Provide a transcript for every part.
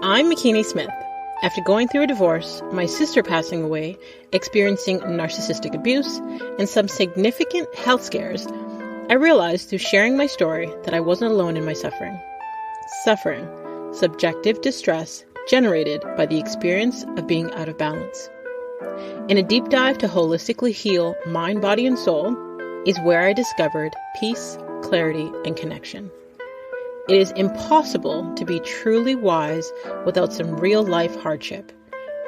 I'm McKinney Smith. After going through a divorce, my sister passing away, experiencing narcissistic abuse, and some significant health scares, I realized through sharing my story that I wasn't alone in my suffering. Suffering, subjective distress generated by the experience of being out of balance. In a deep dive to holistically heal mind, body, and soul is where I discovered peace, clarity, and connection. It is impossible to be truly wise without some real-life hardship,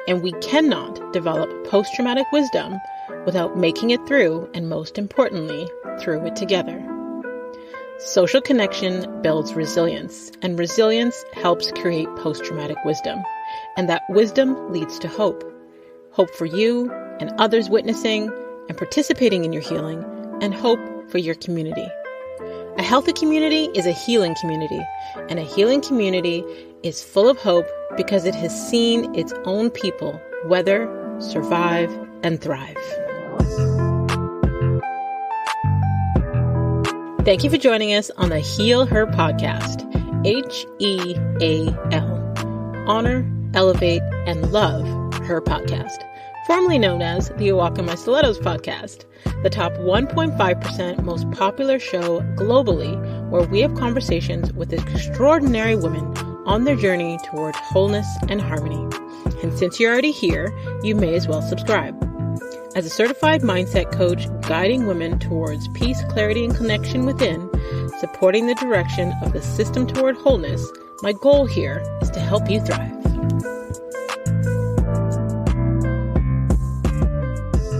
and we cannot develop post-traumatic wisdom without making it through, and most importantly, through it together. Social connection builds resilience, and resilience helps create post-traumatic wisdom, and that wisdom leads to hope. Hope for you and others witnessing and participating in your healing, and hope for your community. A healthy community is a healing community, and a healing community is full of hope because it has seen its own people weather, survive, and thrive. Thank you for joining us on the Heal Her podcast, HEAL. Honor, elevate, and love her podcast, formerly known as the Walk in My Stilettos podcast, the top 1.5% most popular show globally, where we have conversations with extraordinary women on their journey toward wholeness and harmony. And since you're already here, you may as well subscribe. As a certified mindset coach guiding women towards peace, clarity, and connection within, supporting the direction of the system toward wholeness, my goal here is to help you thrive.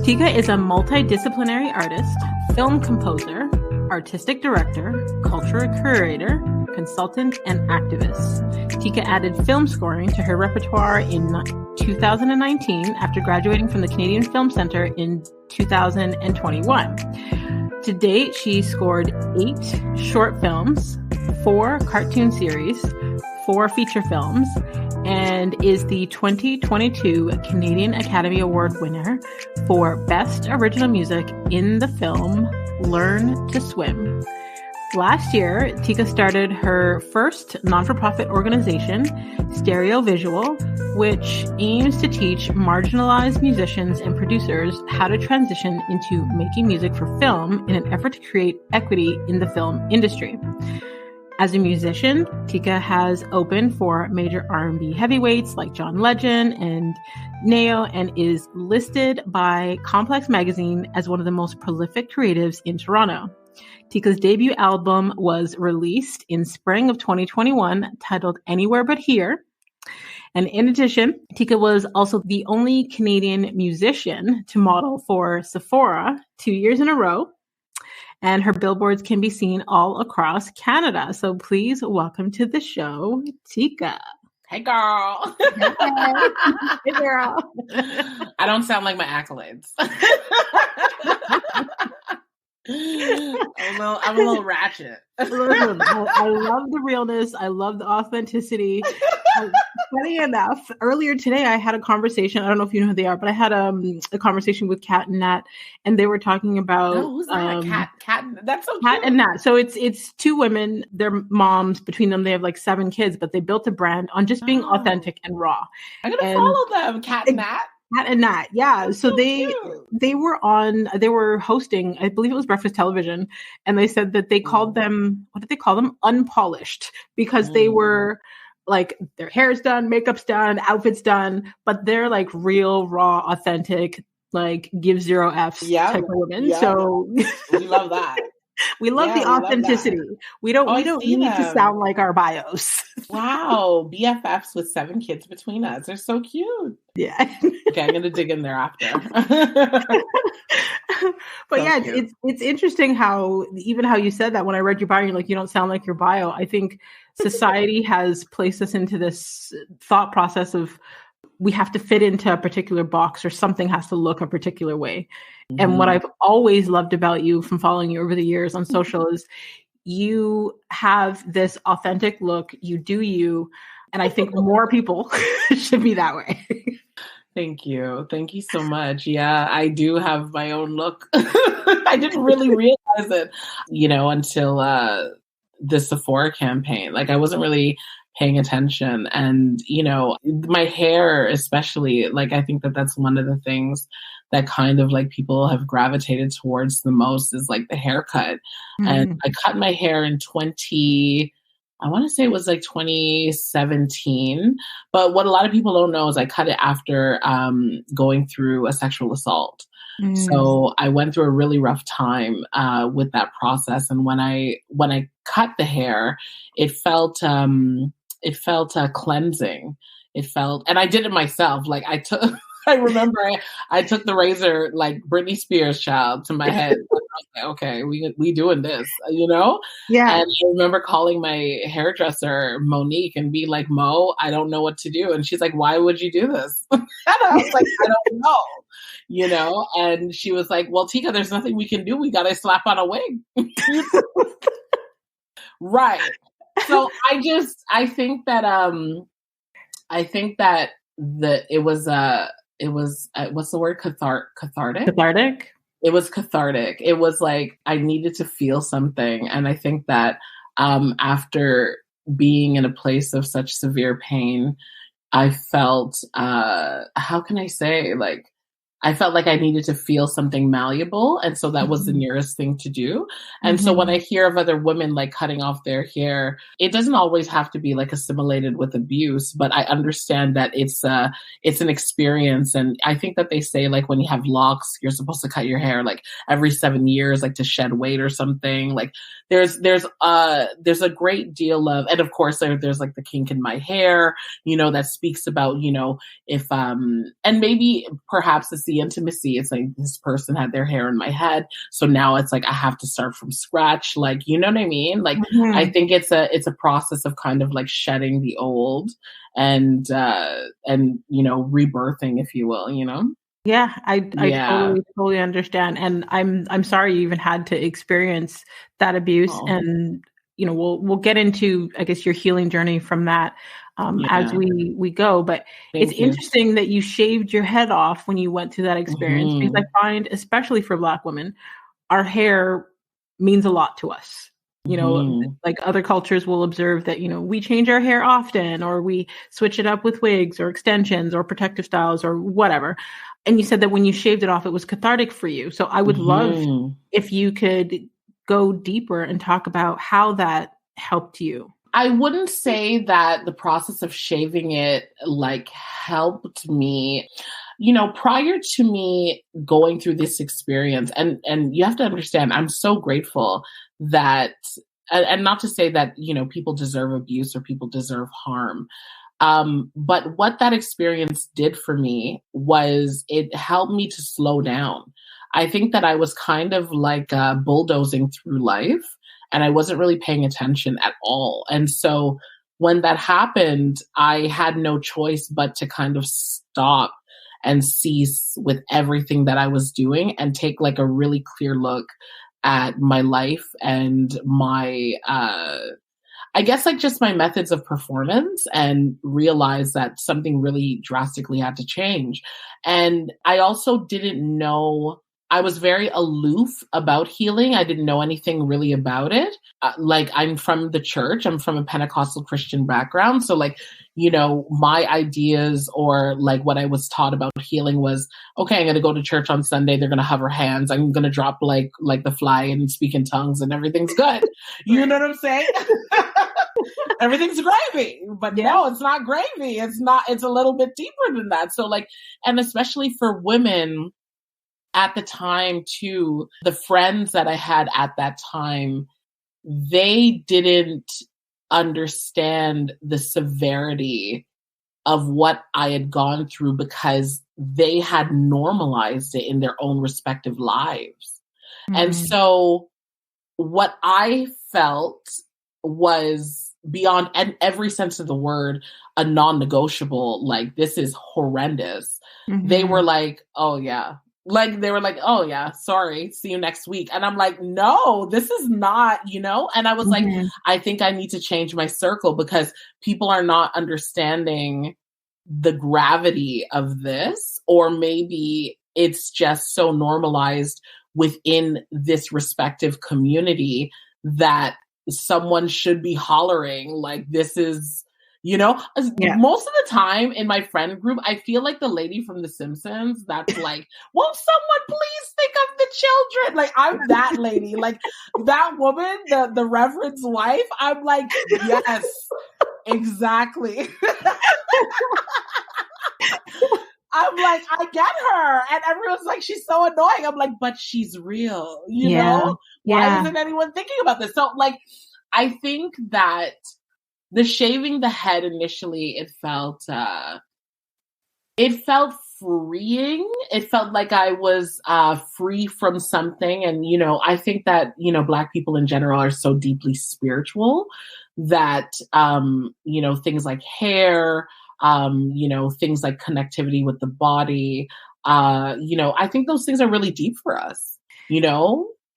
Tika is a multi-disciplinary artist, film composer, artistic director, cultural curator, consultant, and activist. Tika added film scoring to her repertoire in 2019 after graduating from the Canadian Film Centre in 2021. To date, she scored 8 short films, 4 cartoon series, 4 feature films, and is the 2022 Canadian Academy Award winner for Best Original Music in the film Learn to Swim. Last year, Tika started her first non-for-profit organization, StereoVisual, which aims to teach marginalized musicians and producers how to transition into making music for film in an effort to create equity in the film industry. As a musician, Tika has opened for major R&B heavyweights like John Legend and NAO and is listed by Complex Magazine as one of the most prolific creatives in Toronto. Tika's debut album was released in spring of 2021, titled Anywhere But Here. And in addition, Tika was also the only Canadian musician to model for Sephora 2 years in a row. And her billboards can be seen all across Canada. So please welcome to the show, Tika. Hey, girl. Hey, girl. I don't sound like my accolades. I'm a little ratchet. Listen, I love the realness. I love the authenticity. Funny enough, earlier today I had a conversation. I don't know if you know who they are, but I had a conversation with Kat and Nat, and they were talking about who's that? Kat. That's so Kat cute. and Nat. So it's 2 women. They're moms. Between them, they have like 7 kids, but they built a brand on just being authentic and raw. I'm gonna follow them, Kat and Nat. Kat and Nat, yeah. So they were hosting, I believe it was Breakfast Television, and they said that they called them, what did they call them? Unpolished, because they were like, their hair's done, makeup's done, outfits done, but they're like real, raw, authentic, like give 0 Fs type of women. Yeah. So we love that. We love the authenticity. We don't need to sound like our bios. Wow. BFFs with 7 kids between us. They're so cute. Yeah. Okay, I'm gonna dig in there after. But so yeah, it's interesting how you said that when I read your bio, you're like, you don't sound like your bio. I think society has placed us into this thought process of we have to fit into a particular box or something has to look a particular way. Mm-hmm. And what I've always loved about you from following you over the years on social is you have this authentic look, you do you. And I think more people should be that way. Thank you. Thank you so much. Yeah, I do have my own look. I didn't really realize it, until the Sephora campaign. Like I wasn't really paying attention. And, you know, my hair especially, like, I think that that's one of the things that kind of like people have gravitated towards the most is like the haircut. And I cut my hair in I want to say it was like 2017. But what a lot of people don't know is I cut it after going through a sexual assault. So I went through a really rough time with that process. And when I cut the hair, it felt cleansing. It felt, and I did it myself. Like I remember I took the razor like Britney Spears child to my head. I was like, okay, we doing this, you know? Yeah. And I remember calling my hairdresser, Monique, and be like, Mo, I don't know what to do. And she's like, why would you do this? And I was like, I don't know, you know? And she was like, well, Tika, there's nothing we can do. We got to slap on a wig. Right. So I think that it was what's the word? Cathartic? Cathartic? It was cathartic. It was like I needed to feel something. And I think that after being in a place of such severe pain, I felt, how can I say, like, I felt like I needed to feel something malleable. And so that was the nearest thing to do. And so when I hear of other women like cutting off their hair, it doesn't always have to be like assimilated with abuse, but I understand that it's an experience. And I think that they say like when you have locks, you're supposed to cut your hair like every 7 years, like to shed weight or something. Like there's a great deal of, and of course there's like the kink in my hair, you know, that speaks about, you know, if, and maybe perhaps it's the intimacy. It's like this person had their hair in my head. So now it's like, I have to start from scratch. Like, you know what I mean? Like, I think it's a process of kind of like shedding the old and, you know, rebirthing, if you will, you know? Yeah, I totally understand. And I'm sorry you even had to experience that abuse. And, you know, we'll get into, I guess, your healing journey from that as we go. But it's interesting that you shaved your head off when you went through that experience, because I find, especially for Black women, our hair means a lot to us. You know, like other cultures will observe that, you know, we change our hair often, or we switch it up with wigs or extensions or protective styles or whatever. And you said that when you shaved it off, it was cathartic for you. So I would love if you could go deeper and talk about how that helped you. I wouldn't say that the process of shaving it like helped me. You know, prior to me going through this experience, and you have to understand, I'm so grateful that, and not to say that, you know, people deserve abuse or people deserve harm. But what that experience did for me was it helped me to slow down. I think that I was kind of like bulldozing through life, and I wasn't really paying attention at all. And so when that happened, I had no choice but to kind of stop and cease with everything that I was doing and take like a really clear look at my life and my, I guess like just my methods of performance, and realize that something really drastically had to change. And I also didn't know, I was very aloof about healing. I didn't know anything really about it. Like I'm from the church, I'm from a Pentecostal Christian background. So like, you know, my ideas or like what I was taught about healing was, okay, I'm going to go to church on Sunday. They're going to hover hands. I'm going to drop like the fly and speak in tongues and everything's good. You know what I'm saying? Everything's gravy, but no, it's not gravy. It's a little bit deeper than that. So like, and especially for women at the time too, the friends that I had at that time, they didn't understand the severity of what I had gone through because they had normalized it in their own respective lives. And so what I felt was beyond every sense of the word, a non-negotiable, like, this is horrendous. They were like, oh yeah. Like, they were like, oh yeah, sorry, see you next week. And I'm like, no, this is not, you know? And I was like, I think I need to change my circle because people are not understanding the gravity of this, or maybe it's just so normalized within this respective community that someone should be hollering like, this is, Yeah. Most of the time in my friend group, I feel like the lady from The Simpsons that's like, won't someone please think of the children? Like, I'm that lady. Like, that woman, the Reverend's wife, I'm like, yes, exactly. I'm like, I get her. And everyone's like, she's so annoying. I'm like, but she's real, you know? Why isn't anyone thinking about this? So, like, I think that the shaving the head initially, it felt freeing. It felt like I was free from something. And, I think that, Black people in general are so deeply spiritual that, things like hair, things like connectivity with the body, I think those things are really deep for us,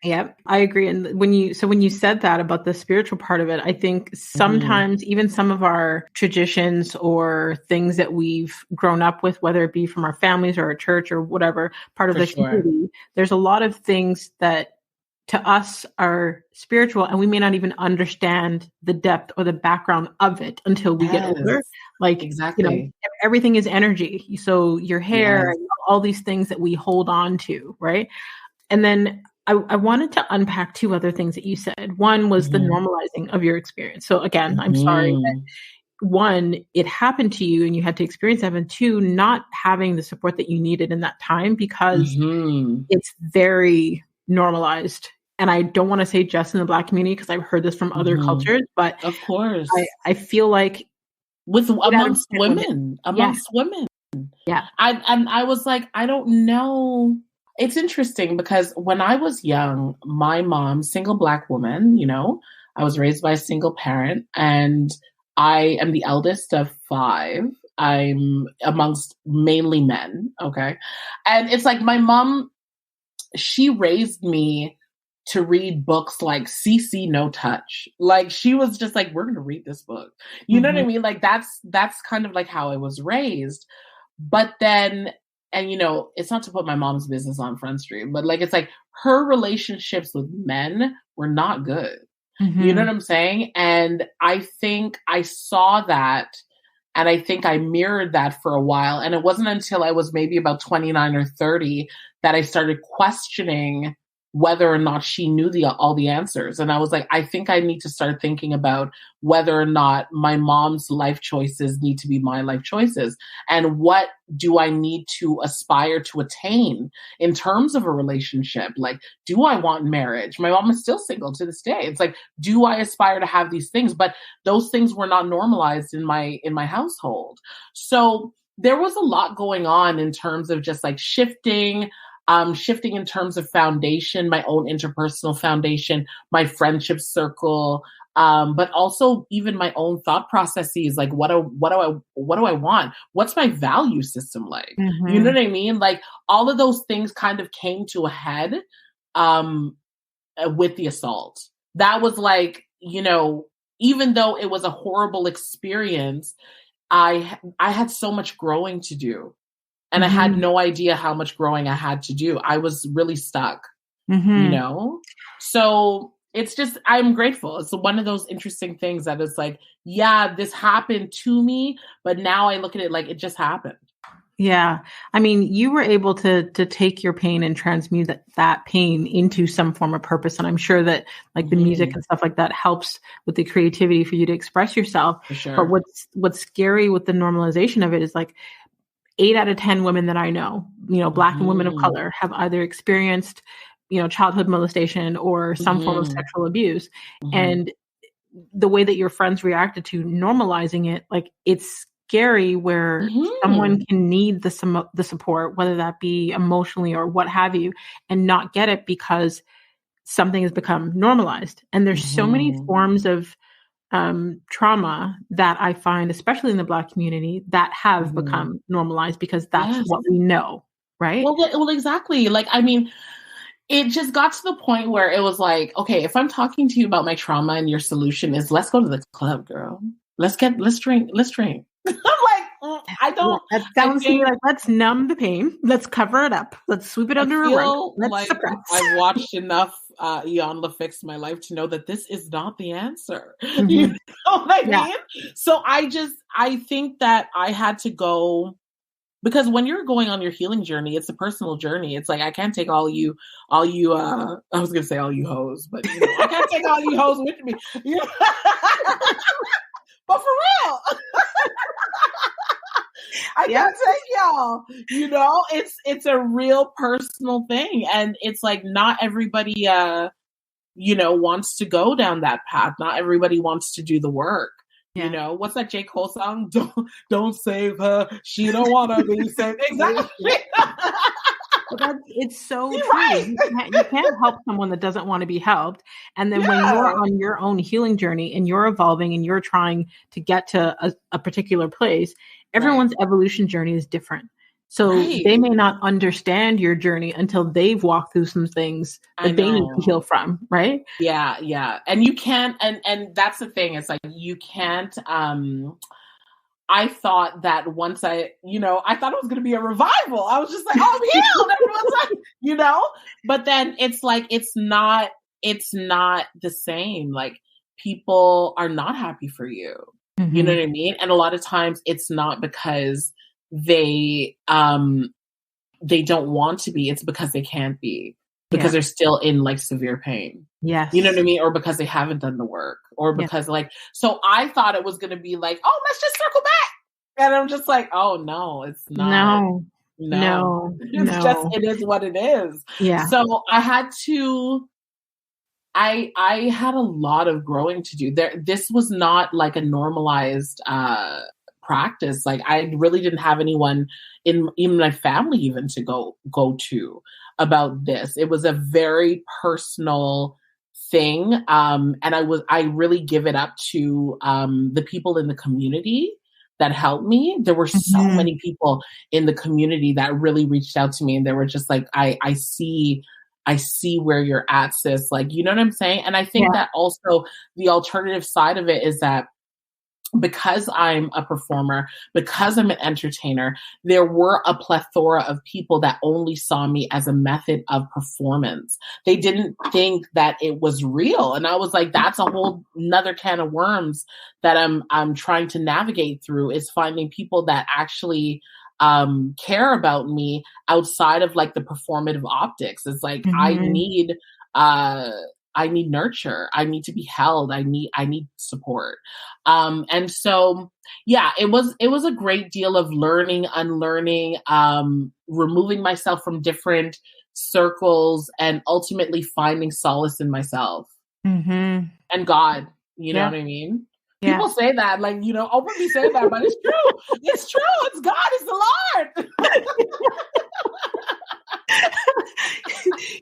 Yep, I agree. And when you said that about the spiritual part of it, I think sometimes even some of our traditions or things that we've grown up with, whether it be from our families or our church or whatever part of the community, there's a lot of things that to us are spiritual and we may not even understand the depth or the background of it until we get older. Like, exactly. Everything is energy. So your hair, all these things that we hold on to, right? And then I wanted to unpack two other things that you said. One was the normalizing of your experience. So again, I'm sorry that one, it happened to you and you had to experience that, and two, not having the support that you needed in that time because it's very normalized. And I don't want to say just in the Black community because I've heard this from other cultures, but of course, I feel like amongst women. Yeah. I was like, I don't know. It's interesting because when I was young, my mom, single Black woman, I was raised by a single parent and I am the eldest of 5. I'm amongst mainly men. Okay. And it's like my mom, she raised me to read books like CC No Touch. Like she was just like, we're going to read this book. You know what I mean? Like that's kind of like how I was raised. But then, and it's not to put my mom's business on Front Street, but like, it's like her relationships with men were not good. You know what I'm saying? And I think I saw that and I think I mirrored that for a while. And it wasn't until I was maybe about 29 or 30 that I started questioning whether or not she knew all the answers. And I was like, I think I need to start thinking about whether or not my mom's life choices need to be my life choices. And what do I need to aspire to attain in terms of a relationship? Like, do I want marriage? My mom is still single to this day. It's like, do I aspire to have these things? But those things were not normalized in my household. So there was a lot going on in terms of just like shifting in terms of foundation, my own interpersonal foundation, my friendship circle, but also even my own thought processes. Like, what do I want? What's my value system like? You know what I mean? Like all of those things kind of came to a head with the assault. That was like, even though it was a horrible experience, I had so much growing to do. And I had no idea how much growing I had to do. I was really stuck, So it's just, I'm grateful. It's one of those interesting things that it's like, yeah, this happened to me, but now I look at it like it just happened. Yeah. I mean, you were able to take your pain and transmute that pain into some form of purpose. And I'm sure that like the music and stuff like that helps with the creativity for you to express yourself. For sure. But what's scary with the normalization of it is like 8 out of 10 women that I know, Black and women of color have either experienced, childhood molestation or some form of sexual abuse. And the way that your friends reacted to normalizing it, like it's scary where someone can need the support, whether that be emotionally or what have you, and not get it because something has become normalized. And there's so many forms of trauma that I find, especially in the Black community, that have become normalized because that's what we know, right? Well, exactly. Like, I mean, it just got to the point where it was like, okay, if I'm talking to you about my trauma and your solution is let's go to the club, girl. Let's drink. I'm like, I don't. That sounds to me like let's numb the pain. Let's cover it up. Let's sweep it under a rug. Let's suppress. I watched enough Eon LaFix in my life to know that this is not the answer. Mm-hmm. You know what I mean? So I think that I had to go, because when you're going on your healing journey, it's a personal journey. It's like, I can't take all you, I was going to say all you hoes, but I can't take all you hoes with me. But for real, I can't take y'all, it's a real personal thing. And it's like, not everybody, wants to go down that path. Not everybody wants to do the work. Yeah. What's that J. Cole song? Don't save her. She don't want to be saved. Exactly. It's so true. Right. You can't help someone that doesn't want to be helped. And then when you're on your own healing journey and you're evolving and you're trying to get to a particular place, everyone's evolution journey is different. So they may not understand your journey until they've walked through some things that they need to heal from, right? Yeah, yeah. And you can't, and that's the thing. It's like, you can't, I thought that once I thought it was going to be a revival. I was just like, oh, I'm healed. Everyone's like, but then it's like, it's not the same. Like, people are not happy for you. Mm-hmm. You know what I mean? And a lot of times it's not because they don't want to be, it's because they can't be, because they're still in like severe pain. Yes. You know what I mean? Or because they haven't done the work, or because so I thought it was going to be like, oh, let's just circle back. And I'm just like, oh no, it's not. No. It's just, it is what it is. Yeah. So I had a lot of growing to do there. This was not like a normalized, practice. Like, I really didn't have anyone in my family even to go to about this. It was a very personal thing. And I really give it up to the people in the community that helped me. There were so many people in the community that really reached out to me, and they were just like, I see where you're at, sis. Like, you know what I'm saying? And I think that also the alternative side of it is that because I'm a performer, because I'm an entertainer, there were a plethora of people that only saw me as a method of performance. They didn't think that it was real. And I was like, that's a whole nother can of worms that I'm trying to navigate through, is finding people that actually care about me outside of like the performative optics. It's like, I need nurture. I need to be held. I need support. And so, it was a great deal of learning, unlearning, removing myself from different circles, and ultimately finding solace in myself and God. You know what I mean? Yeah. People say that, like, openly say that, but it's true. It's true. It's God. It's the Lord.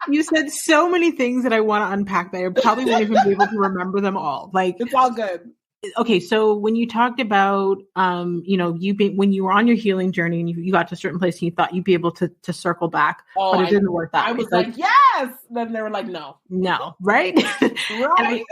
You said so many things that I want to unpack that I probably won't even be able to remember them all. Like, it's all good. Okay, so when you talked about, when you were on your healing journey and you got to a certain place and you thought you'd be able to circle back, but it didn't work that way. I was like, yes. Then they were like, no, right? Right.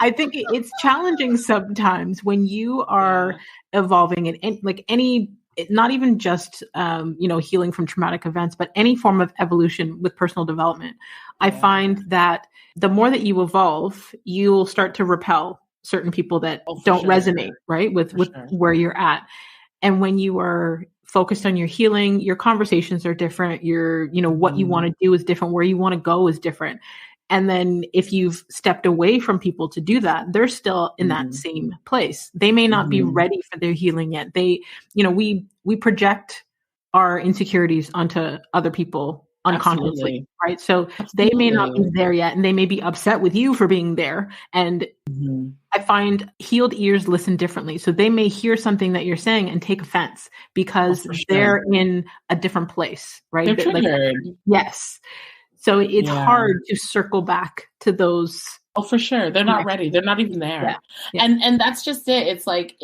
I think it's challenging sometimes when you are evolving and like any. Not even just, healing from traumatic events, but any form of evolution with personal development. I find that the more that you evolve, you'll start to repel certain people that don't resonate, right? With where you're at. And when you are focused on your healing, your conversations are different. What you want to do is different. Where you want to go is different. And then if you've stepped away from people to do that, they're still in that same place. They may not be ready for their healing yet. We project our insecurities onto other people unconsciously, right? So they may not be there yet, and they may be upset with you for being there. And I find healed ears listen differently. So they may hear something that you're saying and take offense because they're in a different place, right? They're triggered. Yes. So it's hard to circle back to those. Oh, for sure. They're not ready. They're not even there. Yeah. And that's just it. It's like,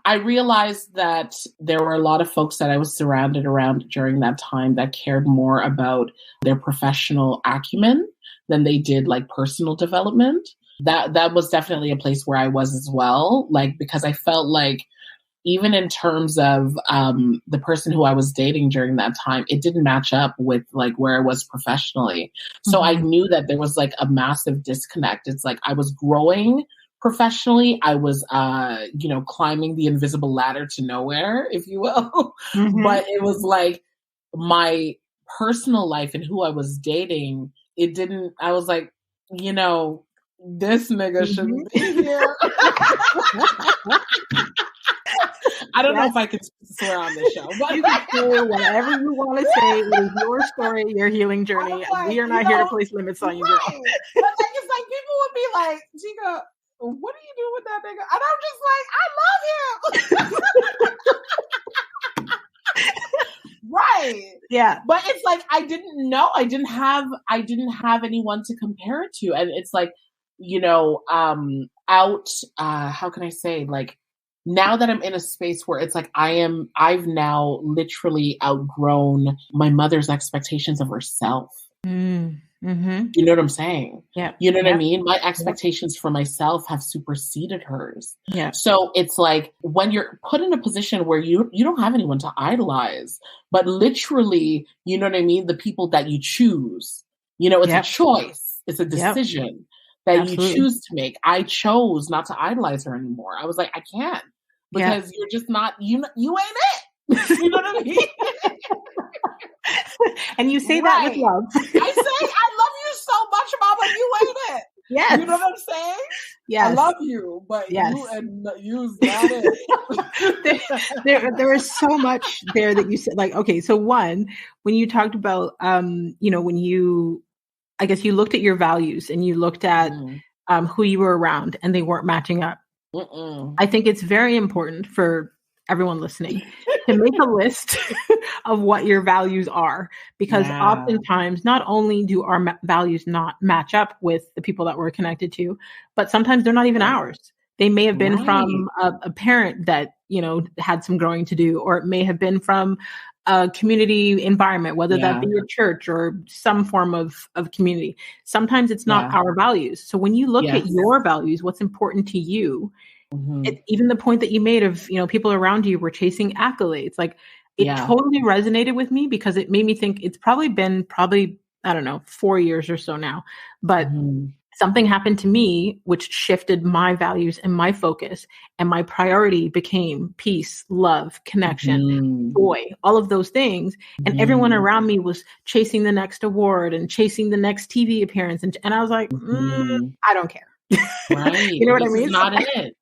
I realized that there were a lot of folks that I was surrounded around during that time that cared more about their professional acumen than they did like personal development. That was definitely a place where I was as well. Like, because I felt like even in terms of the person who I was dating during that time, it didn't match up with like where I was professionally. So I knew that there was like a massive disconnect. It's like I was growing professionally. I was, climbing the invisible ladder to nowhere, if you will. But it was like my personal life and who I was dating, I was like, this nigga shouldn't be here. I don't know if I can swear on this show, but you can say whatever you want to say. It is your story, your healing journey. Like, we are not here to place limits on you, girl. But like, it's like people would be like, Tika, what do you do with that nigga? And I'm just like, I love him. Right. Yeah. But it's like I didn't know. I didn't have anyone to compare it to. And it's like, how can I say, like, now that I'm in a space where it's like I've now literally outgrown my mother's expectations of herself. You know what I'm saying? Yeah. You know what I mean? My expectations for myself have superseded hers. Yeah. So it's like when you're put in a position where you don't have anyone to idolize, but literally, you know what I mean? The people that you choose, it's a choice. It's a decision that you choose to make. I chose not to idolize her anymore. I was like, I can't. Because you're just not, you ain't it. You know what I mean? And you say that with love. I say, I love you so much, Mama, you ain't it. Yes. You know what I'm saying? Yes. I love you, but you's not it. there was so much there that you said, like, okay, so one, when you talked about, when you, I guess you looked at your values and you looked at who you were around and they weren't matching up. I think it's very important for everyone listening to make a list of what your values are, because oftentimes not only do our values not match up with the people that we're connected to, but sometimes they're not even ours. They may have been from a parent that, had some growing to do, or it may have been from a community environment, whether that be your church or some form of community. Sometimes it's not our values. So when you look at your values, what's important to you, even the point that you made of, people around you were chasing accolades, like it totally resonated with me, because it made me think it's probably been, I don't know, 4 years or so now, but something happened to me which shifted my values and my focus, and my priority became peace, love, connection, joy, all of those things. And everyone around me was chasing the next award and chasing the next TV appearance. And I was like, I don't care. Right. You know what I mean? It's not it.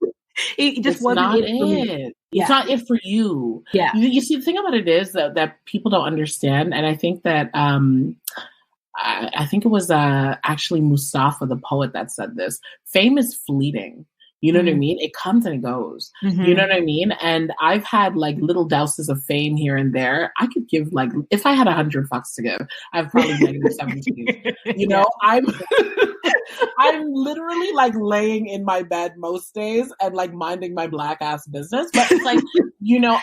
It just wasn't it for me. It's not it for you. Yeah. You see, the thing about it is that people don't understand. And I think that, I think it was actually Mustafa, the poet, that said this. Fame is fleeting. You know what I mean? It comes and it goes. You know what I mean? And I've had like little douses of fame here and there. I could give, like, if I had $100 to give, I've probably negative 17. I'm literally like laying in my bed most days and like minding my black ass business. But it's like,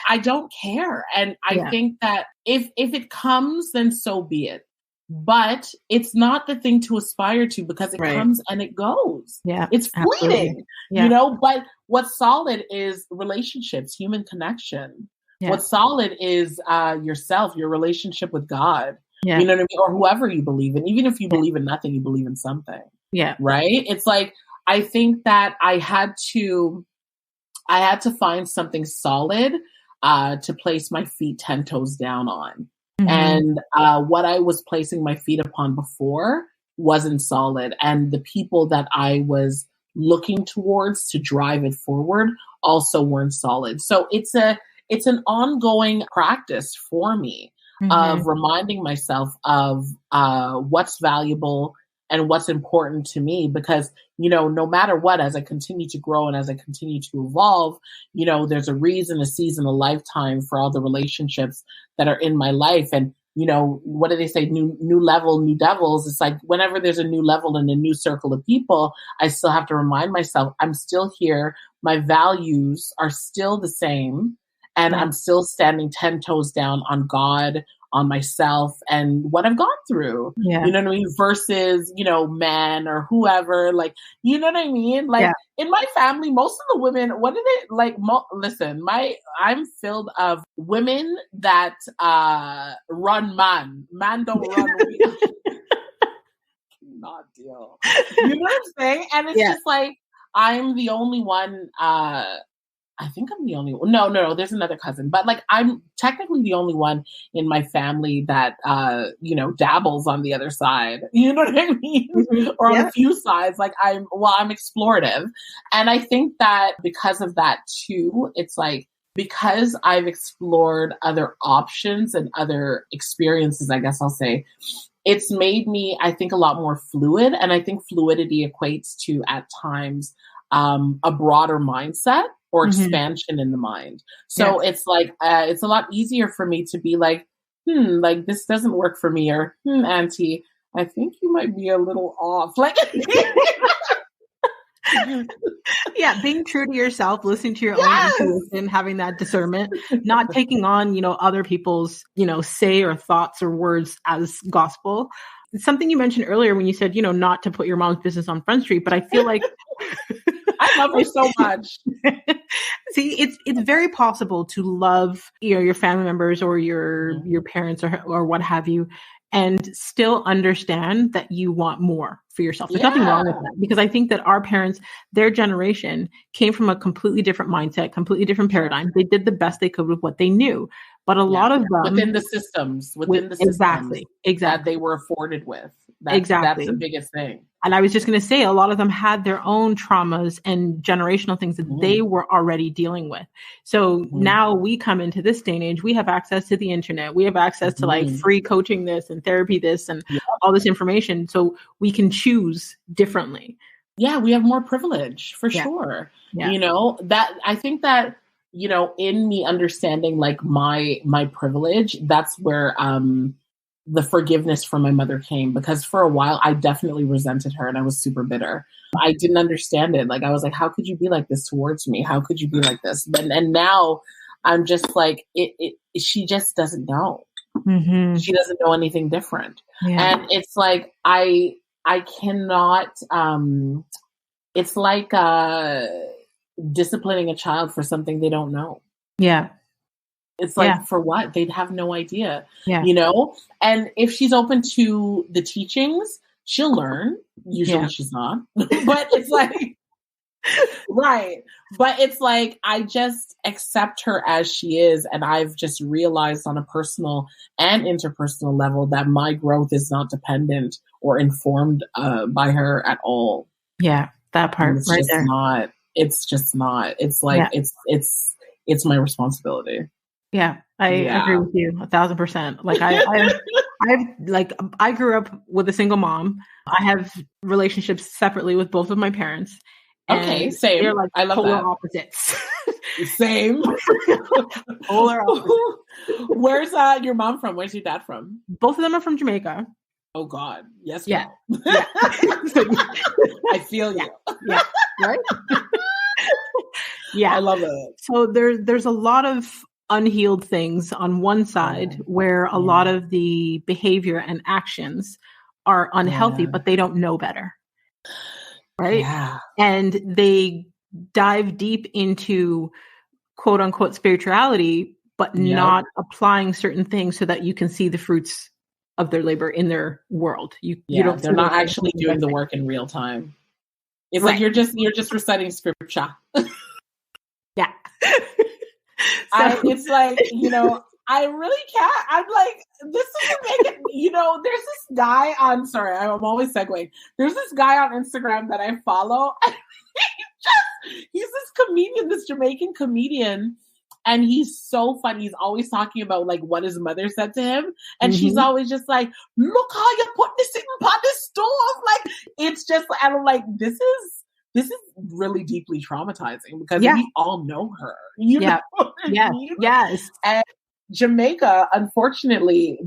I don't care. And I think that if it comes, then so be it. But it's not the thing to aspire to, because it comes and it goes. Yeah, it's fleeting, but what's solid is relationships, human connection. Yeah. What's solid is yourself, your relationship with God. Yeah. You know what I mean? Or whoever you believe in. Even if you believe in nothing, you believe in something. Yeah. Right? It's like, I think that I had to find something solid to place my feet 10 toes down on. And what I was placing my feet upon before wasn't solid. And the people that I was looking towards to drive it forward also weren't solid. So it's an ongoing practice for me of reminding myself of what's valuable and what's important to me, because, no matter what, as I continue to grow and as I continue to evolve, there's a reason, a season, a lifetime for all the relationships that are in my life. And, what do they say? New level, new devils. It's like whenever there's a new level and a new circle of people, I still have to remind myself I'm still here. My values are still the same. And I'm still standing 10 toes down on God, on myself and what I've gone through. Yeah. You know what I mean? Versus, you know, men or whoever, like, you know what I mean? Like in my family, most of the women, what did it like? Listen, I'm filled of women that run man. Man don't run. Not deal. You know what I'm saying? And it's just like, I'm the only one, I think I'm the only one. No, there's another cousin, but like I'm technically the only one in my family that you know, dabbles on the other side. You know what I mean? Or on a few sides. Like I'm explorative. And I think that because of that too, it's like, because I've explored other options and other experiences, I guess I'll say, it's made me, I think, a lot more fluid. And I think fluidity equates to, at times, a broader mindset or expansion in the mind. So it's like, it's a lot easier for me to be like, like this doesn't work for me, or auntie, I think you might be a little off. Like, being true to yourself, listening to your own intuition, having that discernment, not taking on, you know, other people's, you know, say or thoughts or words as gospel. It's something you mentioned earlier when you said, you know, not to put your mom's business on Front Street, but I feel like I love her so much. See, it's very possible to love, you know, your family members or your parents or what have you, and still understand that you want more for yourself. There's nothing wrong with that, because I think that our parents, their generation, came from a completely different mindset, completely different paradigm. They did the best they could with what they knew. But a lot of them within the systems exactly that they were afforded with. That's the biggest thing. And I was just going to say, a lot of them had their own traumas and generational things that they were already dealing with. So now we come into this day and age, we have access to the internet. We have access to like free coaching this and therapy this and all this information. So we can choose differently. Yeah, we have more privilege for sure. Yeah. You know, that I think that, you know, in me understanding like my privilege, that's where the forgiveness from my mother came, because for a while I definitely resented her and I was super bitter. I didn't understand it. Like I was like, how could you be like this towards me? How could you be like this? And now I'm just like, she just doesn't know. She doesn't know anything different. And it's like, I cannot, it's like disciplining a child for something they don't know. Yeah. It's like, for what? They'd have no idea, you know? And if she's open to the teachings, she'll learn. Usually she's not. But it's like, right. But it's like, I just accept her as she is. And I've just realized on a personal and interpersonal level that my growth is not dependent or informed by her at all. Yeah, that part it's right just there. Not. It's just not. It's like, it's my responsibility. Yeah, I agree with you 1,000%. Like I grew up with a single mom. I have relationships separately with both of my parents. Okay, same. They're like I love polar that. opposites. Same. Polar opposites. Where's your mom from? Where's your dad from? Both of them are from Jamaica. Oh God, yes. Yeah. I feel you. Yeah. Right. Yeah, I love it. So there's a lot of unhealed things on one side where a lot of the behavior and actions are unhealthy, but they don't know better. Right. Yeah. And they dive deep into quote unquote spirituality, but not applying certain things so that you can see the fruits of their labor in their world. You don't. They're not actually doing the work in real time. It's like you're just reciting scripture. Yeah. It's like, you know, I really can't. I'm like, this doesn't make it, you know, there's this guy on, sorry, I'm always segueing. There's this guy on Instagram that I follow. He's this comedian, this Jamaican comedian. And he's so funny. He's always talking about like what his mother said to him. And she's always just like, look how you put this in on this stove. Like, it's just, and I'm like, this is really deeply traumatizing because we all know her. You know what I mean? Yes. And Jamaica, unfortunately,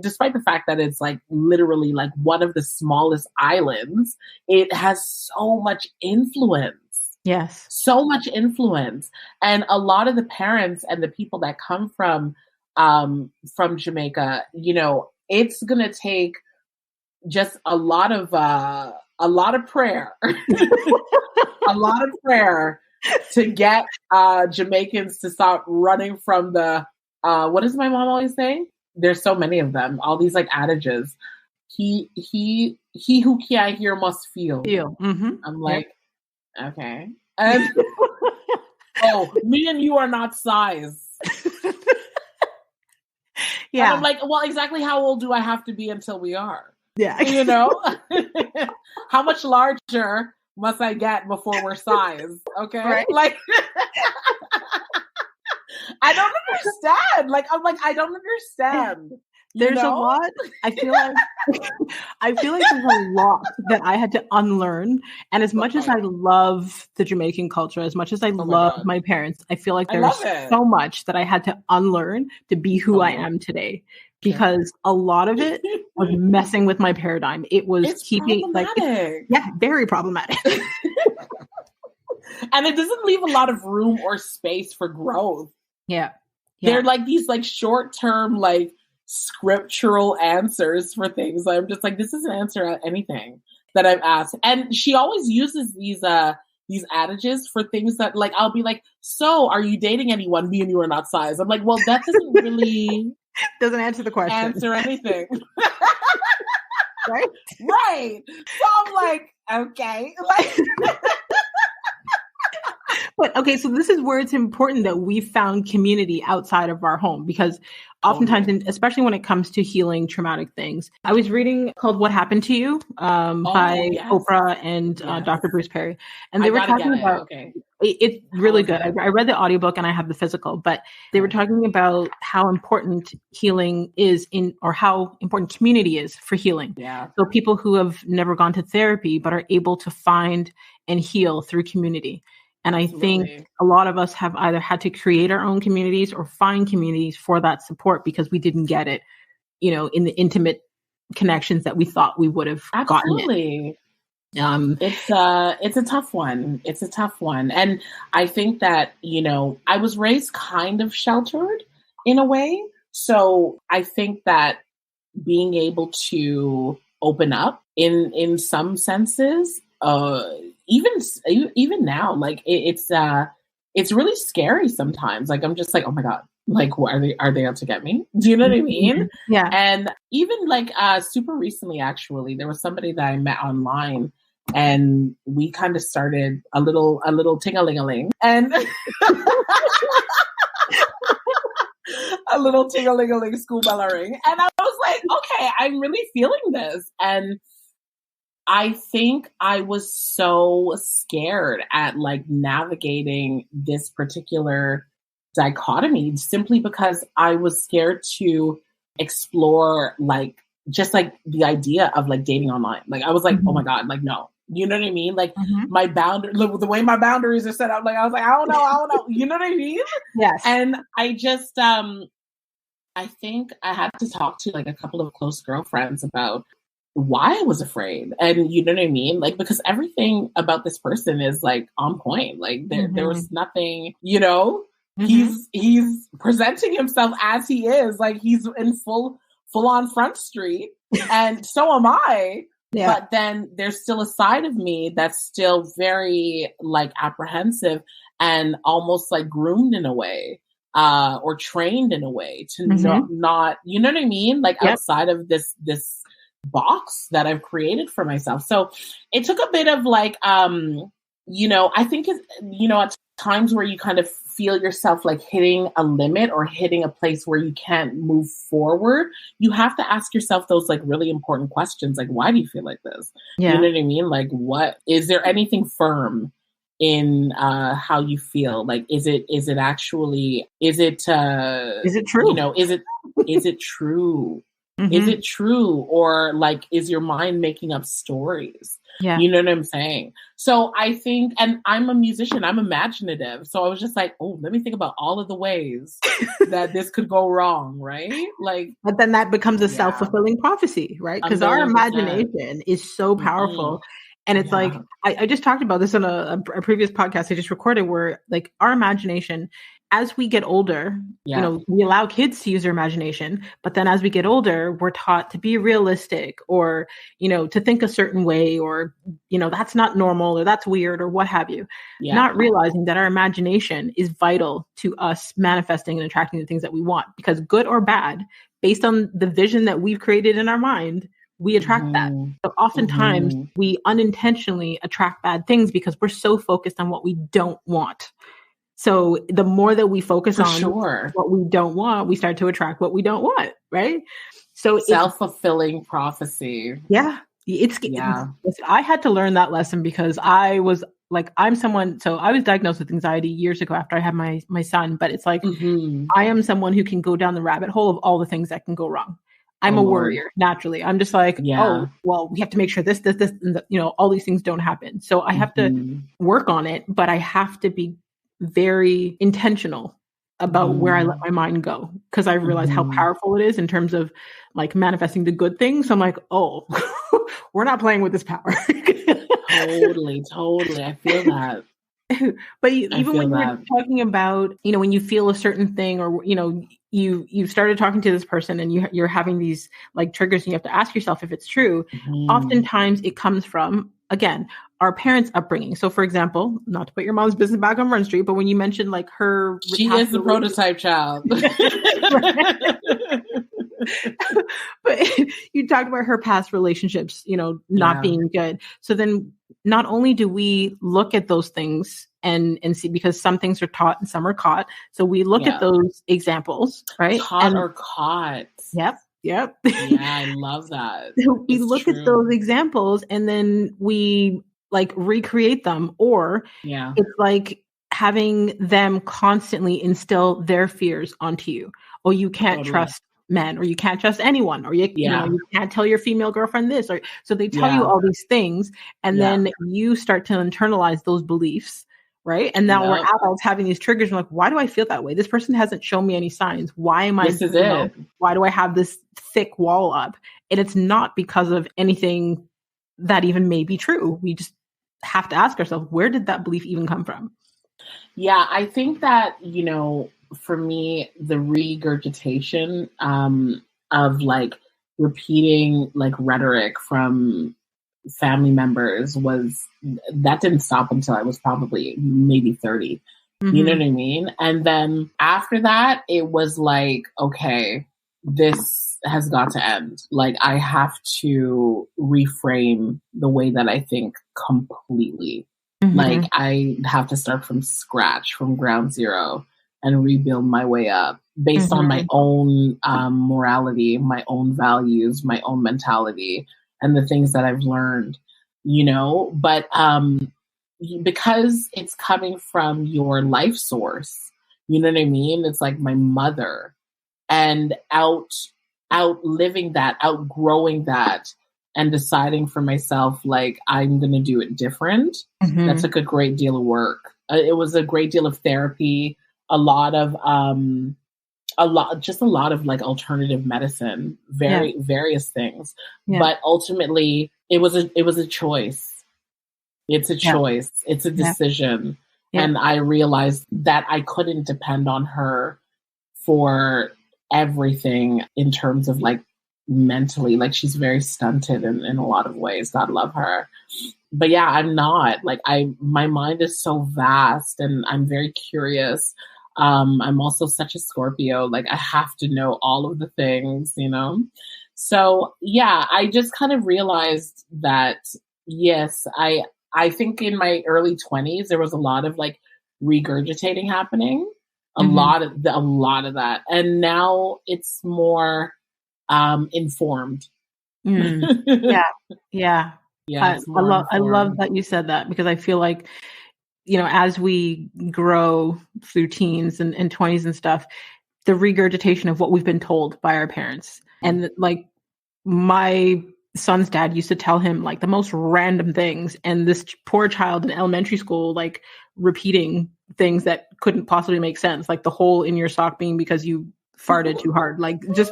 despite the fact that it's like literally like one of the smallest islands, it has so much influence. Yes. So much influence. And a lot of the parents and the people that come from from Jamaica, you know, it's going to take just a lot of prayer, a lot of prayer to get Jamaicans to stop running from the, what does my mom always say? There's so many of them, all these like adages. He who can't hear must feel. Mm-hmm. I'm like, okay. And oh, me and you are not size. Yeah. And I'm like, well, exactly how old do I have to be until we are? Yeah. You know? How much larger must I get before we're size? Okay. Right. Like I don't understand. Like, I'm like, I don't understand. There's a lot. I feel like there's a lot that I had to unlearn. And as much as I love the Jamaican culture, as much as I love my parents, I feel like there's so much that I had to unlearn to be who I am today. Because a lot of it was messing with my paradigm. It was keeping very problematic. And it doesn't leave a lot of room or space for growth. Yeah. They're like these like short-term, like scriptural answers for things. I'm just like, this is an answer at anything that I've asked. And she always uses these adages for things that, like, I'll be like, so are you dating anyone? Me and you are not size. I'm like, well, that doesn't really doesn't answer the question. Answer anything. Right? Right. So I'm like, okay. Like But okay, so this is where it's important that we found community outside of our home, because oftentimes, and especially when it comes to healing traumatic things. I was reading called What Happened to You by Oprah and Dr. Bruce Perry. And they were talking about, it's really good. I read the audiobook and I have the physical, but they were talking about how important healing is or how important community is for healing. Yeah. So people who have never gone to therapy, but are able to find and heal through community. And I think a lot of us have either had to create our own communities or find communities for that support because we didn't get it, you know, in the intimate connections that we thought we would have gotten it. It's a tough one. It's a tough one. And I think that, you know, I was raised kind of sheltered in a way. So I think that being able to open up in some senses, even now, like it's really scary sometimes. Like I'm just like, oh my God, like what, are they out to get me? Do you know what I mean? Yeah. And even like super recently, actually, there was somebody that I met online, and we kind of started a little ting-a-ling-a-ling, and a little ting-a-ling-a-ling school bell ring, and I was like, okay, I'm really feeling this. And I think I was so scared at like navigating this particular dichotomy simply because I was scared to explore like just like the idea of like dating online. Like I was like, oh my God, like no. You know what I mean? Like my look, the way my boundaries are set up, like I was like, I don't know. You know what I mean? Yes. And I just I think I had to talk to like a couple of close girlfriends about why I was afraid. And you know what I mean? Like, because everything about this person is like on point. Like there was nothing, you know, he's presenting himself as he is, like he's in full on Front Street. And so am I. Yeah. But then there's still a side of me that's still very like apprehensive and almost like groomed in a way, or trained in a way to not, you know what I mean? Like outside of this box that I've created for myself. So it took a bit of like, you know, I think it's, you know, at times where you kind of feel yourself like hitting a limit or hitting a place where you can't move forward, you have to ask yourself those like really important questions. Like, why do you feel like this? Yeah. You know what I mean? Like, what, is there anything firm in how you feel? Like, is it true? You know, is it true? Is it true? Or like, is your mind making up stories? Yeah. You know what I'm saying? So I think, and I'm a musician, I'm imaginative. So I was just like, oh, let me think about all of the ways that this could go wrong, right? Like, but then that becomes a self-fulfilling prophecy, right? Because our imagination is so powerful. And it's like, I just talked about this on a previous podcast I just recorded, where like our imagination as we get older, Yeah. you know, we allow kids to use their imagination, but then as we get older, we're taught to be realistic or, you know, to think a certain way or, you know, that's not normal or that's weird or what have you. Yeah. Not realizing that our imagination is vital to us manifesting and attracting the things that we want, because good or bad, based on the vision that we've created in our mind, we attract that. So oftentimes we unintentionally attract bad things because we're so focused on what we don't want. So the more that we focus on what we don't want, we start to attract what we don't want, right? So self-fulfilling prophecy. Yeah. I had to learn that lesson because I was like, I was diagnosed with anxiety years ago after I had my son, but it's like, I am someone who can go down the rabbit hole of all the things that can go wrong. I'm a worrier naturally. I'm just like, oh, well, we have to make sure this, and you know, all these things don't happen. So I have to work on it, but I have to be very intentional about where I let my mind go, because I realize how powerful it is in terms of like manifesting the good things. So I'm like, oh, we're not playing with this power. Totally. I feel that. But even when you're talking about, you know, when you feel a certain thing or, you know, you started talking to this person and you're having these like triggers and you have to ask yourself if it's true. Oftentimes it comes from, again, our parents' upbringing. So for example, not to put your mom's business back on Run Street, but when you mentioned like her... She is the prototype child. But you talked about her past relationships, you know, not being good. So then not only do we look at those things and see, because some things are taught and some are caught. So we look at those examples, right? Taught or caught. Yep. Yeah, I love that. So we look at those examples and then we like recreate them, or it's like having them constantly instill their fears onto you. Oh, you can't trust men, or you can't trust anyone, or you know, you can't tell your female girlfriend this, or so they tell you all these things, and then you start to internalize those beliefs, right? And now we're adults having these triggers. We're like, why do I feel that way? This person hasn't shown me any signs. Why am I? Why do I have this thick wall up? And it's not because of anything that even may be true. We just have to ask ourselves, where did that belief even come from? Yeah, I think that, you know, for me, the regurgitation of like repeating like rhetoric from family members that didn't stop until I was probably maybe 30. You know what I mean? And then after that, it was like, okay, this has got to end. Like I have to reframe the way that I think completely. Like I have to start from scratch, from ground zero, and rebuild my way up based on my own morality, my own values, my own mentality, and the things that I've learned, you know, but because it's coming from your life source, you know what I mean? It's like my mother, and outliving that, outgrowing that, and deciding for myself, like, I'm going to do it different. That took a great deal of work. It was a great deal of therapy, a lot of like alternative medicine, various things. But ultimately it was a choice. It's a choice. It's a decision. And I realized that I couldn't depend on her for everything in terms of like mentally, like she's very stunted in a lot of ways. God love her. But yeah, I'm not like, my mind is so vast and I'm very curious. I'm also such a Scorpio. Like I have to know all of the things, you know? So yeah, I just kind of realized that, yes, I think in my early 20s, there was a lot of like regurgitating happening, a lot of that. And now it's more informed. Yeah. I love that you said that, because I feel like, you know, as we grow through teens and 20s and stuff, the regurgitation of what we've been told by our parents. And like my son's dad used to tell him like the most random things, and this poor child in elementary school, like repeating things that couldn't possibly make sense, like the hole in your sock being because you farted too hard, like just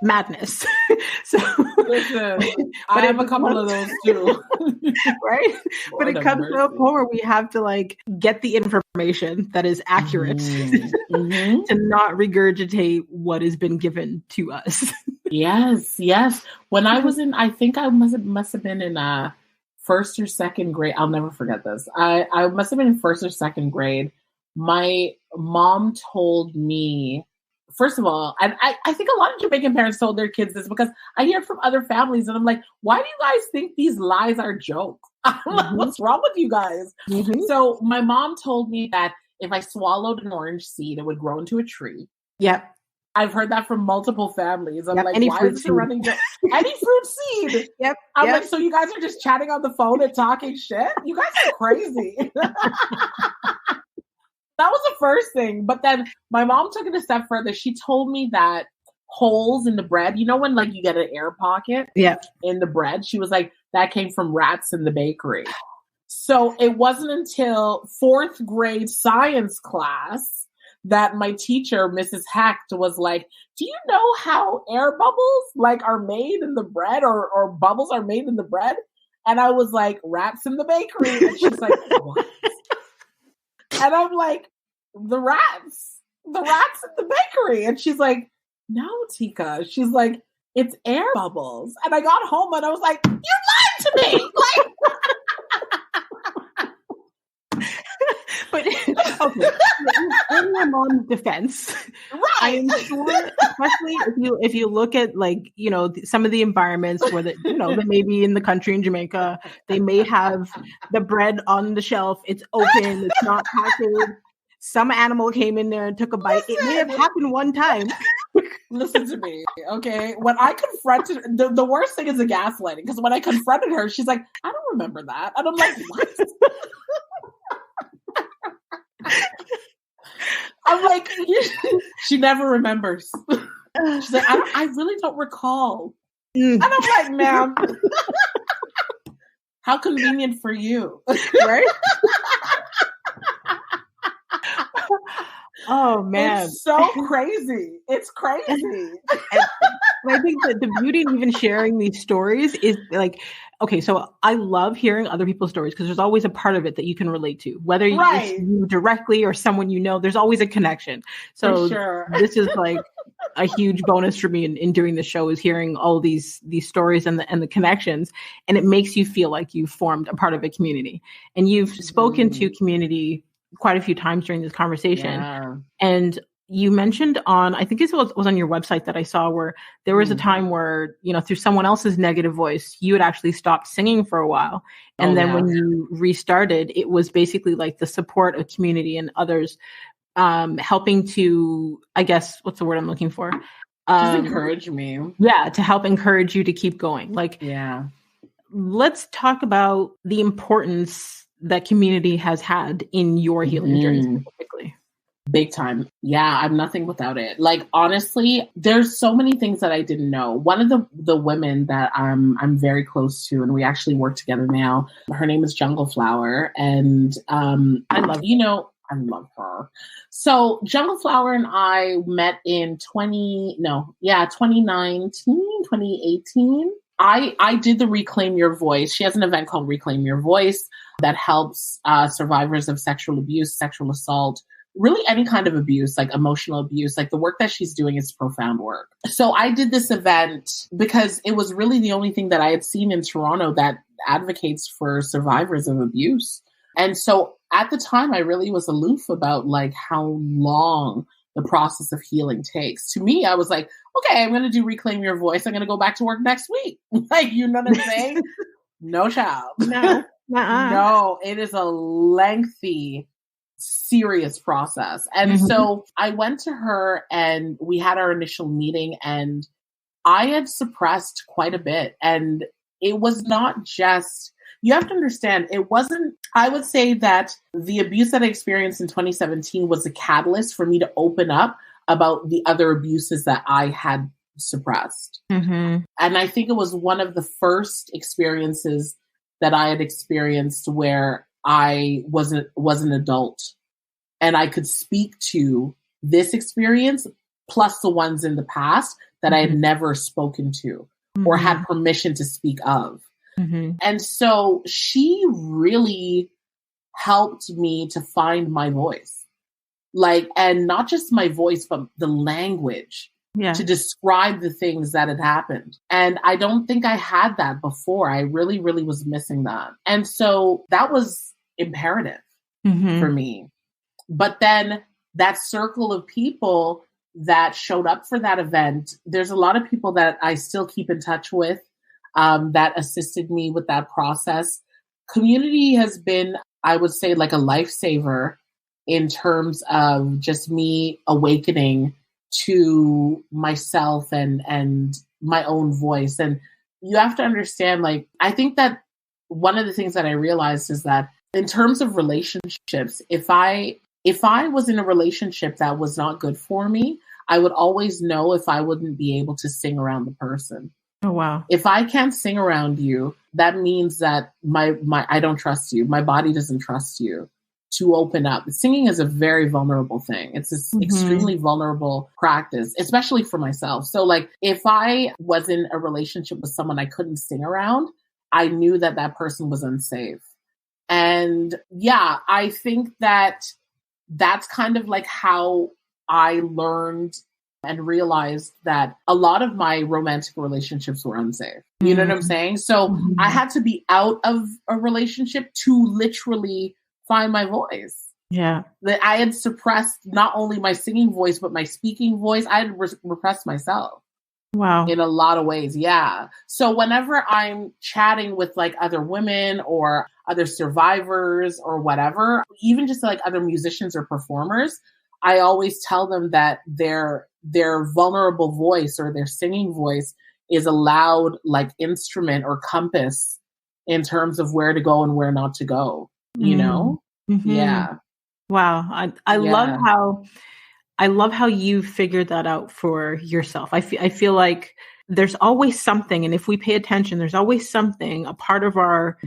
madness. So, listen, I have a couple of those too. Right? But it comes to a point where we have to like get the information that is accurate to not regurgitate what has been given to us. Yes. When I was in, I think I must have been in first or second grade. I'll never forget this. I must have been in first or second grade. My mom told me, first of all, and I think a lot of Jamaican parents told their kids this because I hear it from other families and I'm like, why do you guys think these lies are jokes? What's wrong with you guys? So my mom told me that if I swallowed an orange seed, it would grow into a tree. Yep. I've heard that from multiple families. I'm like, any why fruit is it running? Any fruit seed. Yep. I'm like, so you guys are just chatting on the phone and talking shit? You guys are crazy. That was the first thing. But then my mom took it a step further. She told me that holes in the bread, you know when like you get an air pocket in the bread? She was like, that came from rats in the bakery. So it wasn't until fourth grade science class that my teacher, Mrs. Hecht, was like, do you know how air bubbles like are made in the bread or bubbles are made in the bread? And I was like, rats in the bakery. And she's like, what? And I'm like, the rats in the bakery. And she's like, no, Tika. She's like, it's air bubbles. And I got home and I was like, you lied to me. Like, but okay, in your mom's defense, right? I am sure, especially if you look at like some of the environments where they may be in the country in Jamaica, they may have the bread on the shelf. It's open. It's not packaged. Some animal came in there and took a bite. It may have happened one time. Listen to me, okay? When I confronted the worst thing is the gaslighting, because when I confronted her, she's like, I don't remember that. And I'm like, what? I'm like, she never remembers. She's like, I really don't recall. And I'm like, ma'am, how convenient for you, right? Oh man, it's so crazy. It's crazy. And I think that the beauty of even sharing these stories is like, okay, so I love hearing other people's stories because there's always a part of it that you can relate to, whether it's you directly or someone there's always a connection. So this is like a huge bonus for me in doing the show is hearing all these stories and the connections, and it makes you feel like you've formed a part of a community. And you've spoken to community quite a few times during this conversation. And you mentioned I think it was on your website that I saw where there was a time where, through someone else's negative voice, you had actually stopped singing for a while. And then when you restarted, it was basically like the support of community and others helping to, I guess, what's the word I'm looking for? Just encourage me. Yeah, to help encourage you to keep going. Let's talk about the importance that community has had in your healing journey specifically. Big time. Yeah, I'm nothing without it. Like, honestly, there's so many things that I didn't know. One of the women that I'm very close to, and we actually work together now, her name is Jungle Flower. And I love her. So Jungle Flower and I met in 2018. I did the Reclaim Your Voice. She has an event called Reclaim Your Voice that helps survivors of sexual abuse, sexual assault, really any kind of abuse, like emotional abuse. Like the work that she's doing is profound work. So I did this event because it was really the only thing that I had seen in Toronto that advocates for survivors of abuse. And so at the time, I really was aloof about like how long the process of healing takes. To me, I was like, okay, I'm going to do Reclaim Your Voice. I'm going to go back to work next week. Like, you know what I'm saying? No, child. No. No, it is a lengthy, serious process. And so I went to her and we had our initial meeting and I had suppressed quite a bit. And it was not just, you have to understand, it wasn't, I would say that the abuse that I experienced in 2017 was a catalyst for me to open up about the other abuses that I had suppressed. And I think it was one of the first experiences that I had experienced where I was an adult and I could speak to this experience plus the ones in the past that I had never spoken to or had permission to speak of. And so she really helped me to find my voice, like, and not just my voice, but the language to describe the things that had happened. And I don't think I had that before. I really, really was missing that. And so that was imperative for me. But then that circle of people that showed up for that event, there's a lot of people that I still keep in touch with that assisted me with that process. Community has been, I would say, like a lifesaver in terms of just me awakening to myself and my own voice. And you have to understand, like, I think that one of the things that I realized is that in terms of relationships, if I was in a relationship that was not good for me, I would always know if I wouldn't be able to sing around the person. Oh, wow. If I can't sing around you, that means that my I don't trust you. My body doesn't trust you to open up. Singing is a very vulnerable thing. It's this extremely vulnerable practice, especially for myself. So like if I was in a relationship with someone I couldn't sing around, I knew that that person was unsafe. And yeah, I think that that's kind of like how I learned and realized that a lot of my romantic relationships were unsafe. You know what I'm saying? So I had to be out of a relationship to literally find my voice. Yeah. That I had suppressed not only my singing voice, but my speaking voice. I had repressed myself. Wow. In a lot of ways. Yeah. So whenever I'm chatting with like other women or other survivors or whatever, even just like other musicians or performers, I always tell them that their vulnerable voice or their singing voice is a loud like instrument or compass in terms of where to go and where not to go, you know? Yeah. Wow. I love how you figured that out for yourself. I feel like there's always something, and if we pay attention, there's always something, a part of our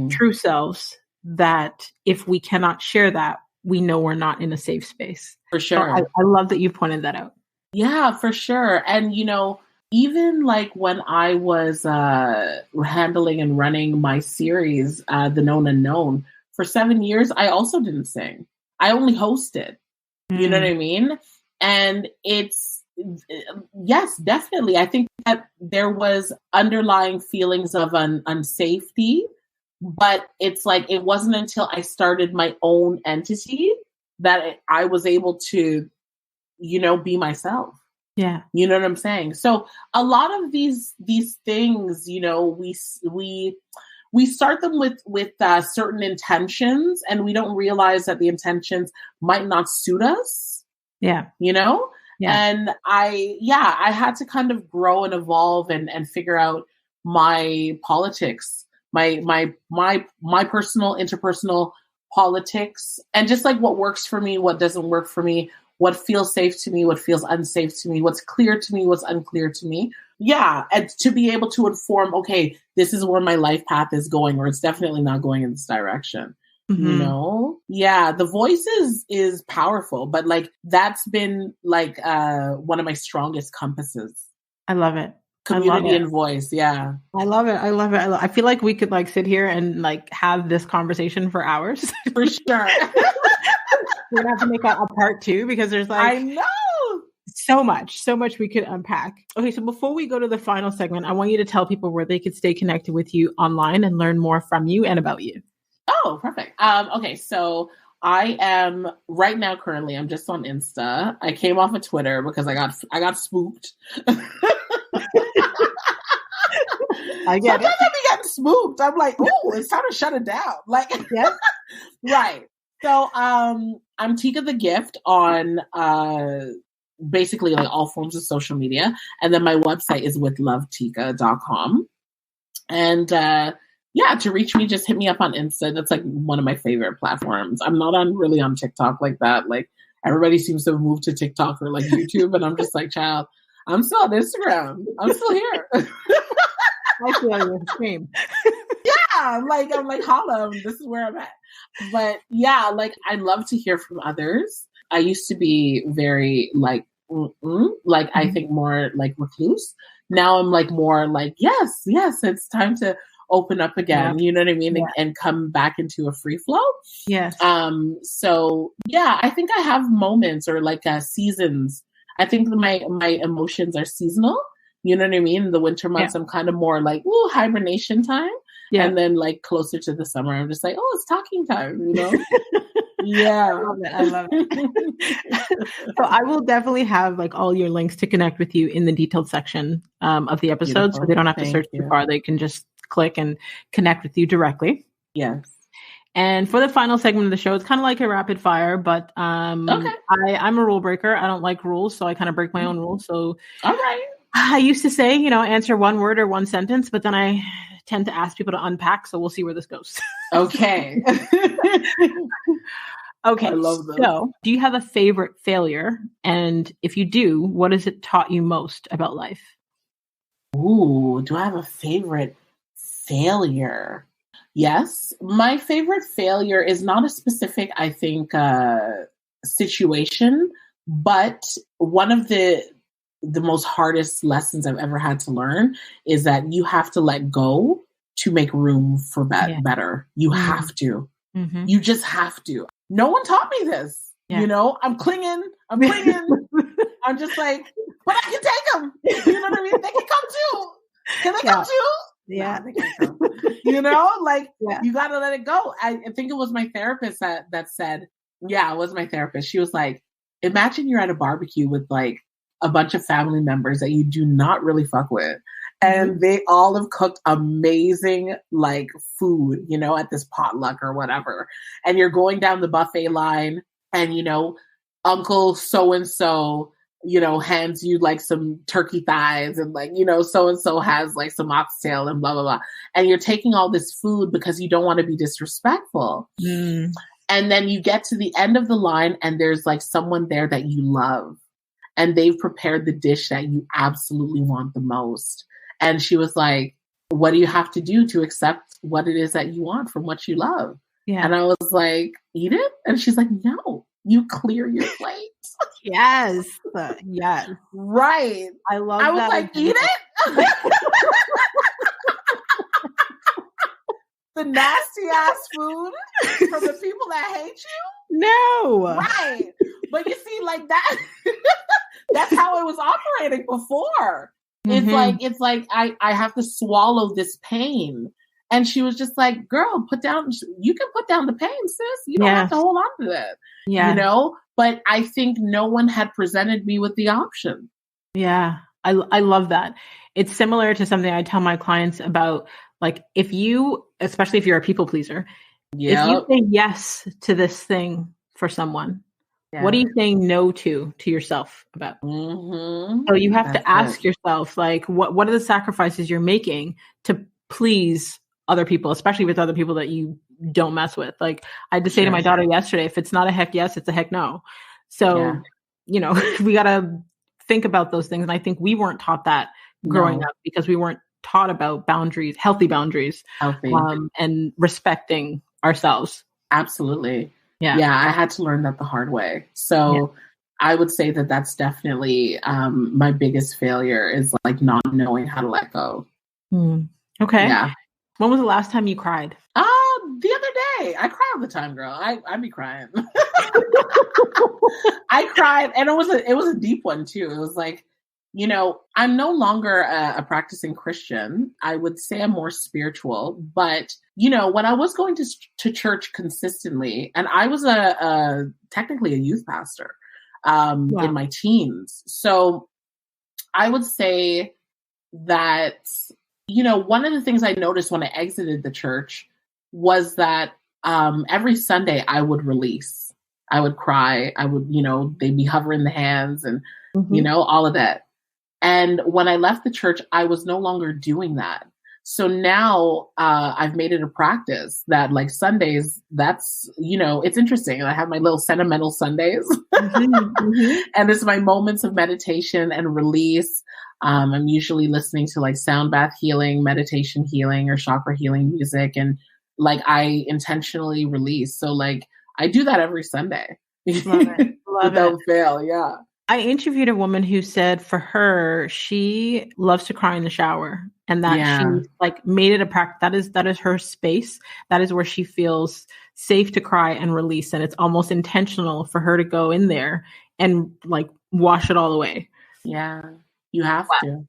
true selves that if we cannot share that, we know we're not in a safe space. For sure. So I love that you pointed that out. Yeah, for sure. And, you know, even like when I was handling and running my series, The Known Unknown, for 7 years, I also didn't sing. I only hosted. You know what I mean? And it's, yes, definitely. I think that there was underlying feelings of unsafety, but it's like, it wasn't until I started my own entity that I was able to, you know, be myself. Yeah. You know what I'm saying? So a lot of these things, you know, we start them with certain intentions, and we don't realize that the intentions might not suit us. Yeah. You know? Yeah. And I had to kind of grow and evolve and figure out my politics, my personal, interpersonal politics, and just like what works for me, what doesn't work for me, what feels safe to me, what feels unsafe to me, what's clear to me, what's unclear to me. Yeah. And to be able to inform, okay, this is where my life path is going, or it's definitely not going in this direction. You know? Yeah. The voice is powerful, but like that's been like one of my strongest compasses. I love it. Community and voice. Yeah. I love it. I feel like we could like sit here and like have this conversation for hours. For sure. We're gonna have to make a part 2 because there's like, I know, so much we could unpack. Okay, so before we go to the final segment, I want you to tell people where they could stay connected with you online and learn more from you and about you. Oh, perfect. Okay, so I am right now currently I'm just on Insta. I came off of Twitter because I got spooked. I get it. Sometimes I be getting spooked. I'm like, oh, it's time to shut it down. Like, yeah. Right. So I'm Tika the Gift on basically like all forms of social media. And then my website is withlovetika.com. And yeah, to reach me, just hit me up on Insta. That's like one of my favorite platforms. I'm not really on TikTok like that. Like everybody seems to have moved to TikTok or like YouTube. And I'm just like, child, I'm still on Instagram. I'm still here. I feel your scream. Yeah, I'm like, holla, this is where I'm at. But yeah, like I love to hear from others. I used to be very like like I think more like recluse. Now I'm like more like, yes, it's time to open up again. You know what I mean? And come back into a free flow. Yes. So yeah, I think I have moments or like seasons. I think my emotions are seasonal. You know what I mean? In the winter months, I'm kind of more like, ooh, hibernation time. Yeah. And then like closer to the summer, I'm just like, oh, it's talking time, you know? Yeah. I love it. So I will definitely have like all your links to connect with you in the detailed section of the episode. Beautiful. So they don't have to search too far. They can just click and connect with you directly. Yes. And for the final segment of the show, it's kind of like a rapid fire, but I'm a rule breaker. I don't like rules, so I kind of break my own rules. So all right. I used to say, answer one word or one sentence, but then I tend to ask people to unpack. So we'll see where this goes. Okay. Okay. I love those. So do you have a favorite failure? And if you do, what has it taught you most about life? Ooh, do I have a favorite failure? Yes. My favorite failure is not a specific, I think, situation, but one of the most hardest lessons I've ever had to learn is that you have to let go to make room for better. You have to. Mm-hmm. You just have to. No one taught me this. Yeah. I'm clinging. I'm I'm just like, but I can take them. You know what I mean? They can come too. Can they come too? Yeah. No, they can't come. You got to let it go. I think it was my therapist that said, it was my therapist. She was like, imagine you're at a barbecue with like a bunch of family members that you do not really fuck with. And they all have cooked amazing like food, at this potluck or whatever. And you're going down the buffet line and, Uncle so-and-so, hands you like some turkey thighs and like, so-and-so has like some oxtail and blah, blah, blah. And you're taking all this food because you don't want to be disrespectful. Mm. And then you get to the end of the line and there's like someone there that you love and they've prepared the dish that you absolutely want the most. And she was like, what do you have to do to accept what it is that you want from what you love? Yeah. And I was like, eat it? And she's like, no, you clear your plate. Yes. Yes. Right. I love that. I was like, eat it? The nasty ass food from the people that hate you? No. Right. But you see, like that, that's how it was operating before. Mm-hmm. It's like I have to swallow this pain. And she was just like, girl, you can put down the pain, sis. You don't have to hold on to that. Yeah. But I think no one had presented me with the option. Yeah. I love that. It's similar to something I tell my clients about, like, especially if you're a people pleaser, if you say yes to this thing for someone, what are you saying no to yourself about? Mm-hmm. So you have to ask yourself, like, what are the sacrifices you're making to please other people, especially with other people that you don't mess with? Like I had to say to my daughter yesterday, if it's not a heck yes, it's a heck no. So, we got to think about those things. And I think we weren't taught that growing up because we weren't taught about boundaries, healthy boundaries, and respecting ourselves. Absolutely. Yeah, I had to learn that the hard way. So I would say that that's definitely my biggest failure is like not knowing how to let go. Okay. Yeah. When was the last time you cried? The other day. I cry all the time, girl. I be crying. I cried, and it was a deep one too. It was like, I'm no longer a practicing Christian. I would say I'm more spiritual, but when I was going to church consistently, and I was technically a youth pastor in my teens. So I would say that, one of the things I noticed when I exited the church was that every Sunday I would release. I would cry. I would, they'd be hovering the hands and, all of that. And when I left the church, I was no longer doing that. So now I've made it a practice that like Sundays, that's, it's interesting. I have my little sentimental Sundays and it's my moments of meditation and release. I'm usually listening to like sound bath healing, meditation healing, or chakra healing music. And like I intentionally release. So like I do that every Sunday. Love it. Without fail. Yeah. I interviewed a woman who said for her, she loves to cry in the shower, and that she like made it a practice. That is her space. That is where she feels safe to cry and release. And it's almost intentional for her to go in there and like wash it all away. Yeah. You have to.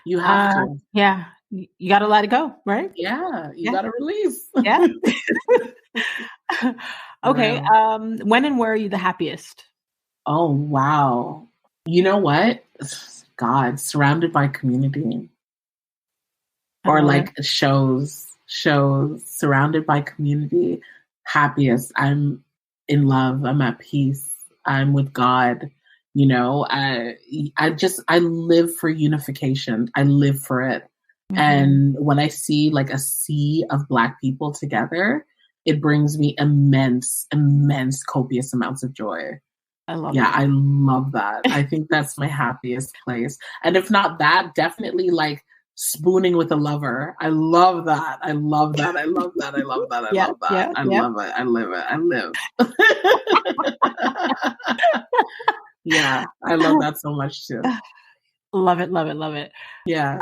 You have to. Yeah. You got to let it go, right? Yeah. You got to release. Yeah. Okay. When and where are you the happiest? Oh, wow. You know what? God, surrounded by community. Or like shows, surrounded by community. Happiest. I'm in love. I'm at peace. I'm with God. You know, I live for unification. I live for it. Mm-hmm. And when I see like a sea of Black people together, it brings me immense, copious amounts of joy. I love that. I think that's my happiest place. And if not that, definitely like spooning with a lover. I love that. I love that. I love that. I love that. I love that. I love it. I live it. I live. Yeah, I love that so much too. Love it, love it, love it. Yeah.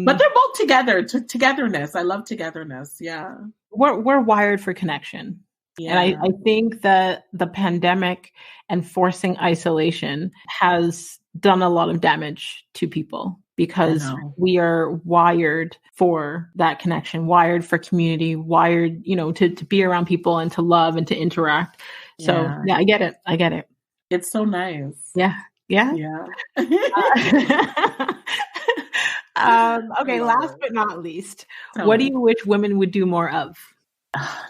But they're both together. Togetherness. I love togetherness. Yeah. We're wired for connection. Yeah. And I think that the pandemic and forcing isolation has done a lot of damage to people because we are wired for that connection, wired for community, wired, you know, to be around people and to love and to interact. So yeah, I get it. I get it. It's so nice. Yeah. Yeah. Yeah. Okay. Last but not least, what do you wish women would do more of?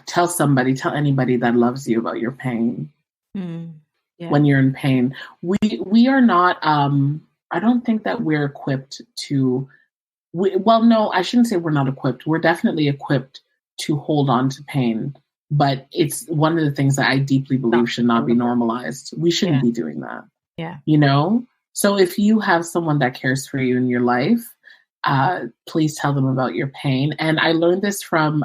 Tell anybody that loves you about your pain. When you're in pain, we are not, I don't think that we're equipped to, no, I shouldn't say we're not equipped. We're definitely equipped to hold on to pain, but it's one of the things that I deeply believe should not be normalized. We shouldn't be doing that. Yeah. You know? So if you have someone that cares for you in your life, please tell them about your pain. And I learned this from,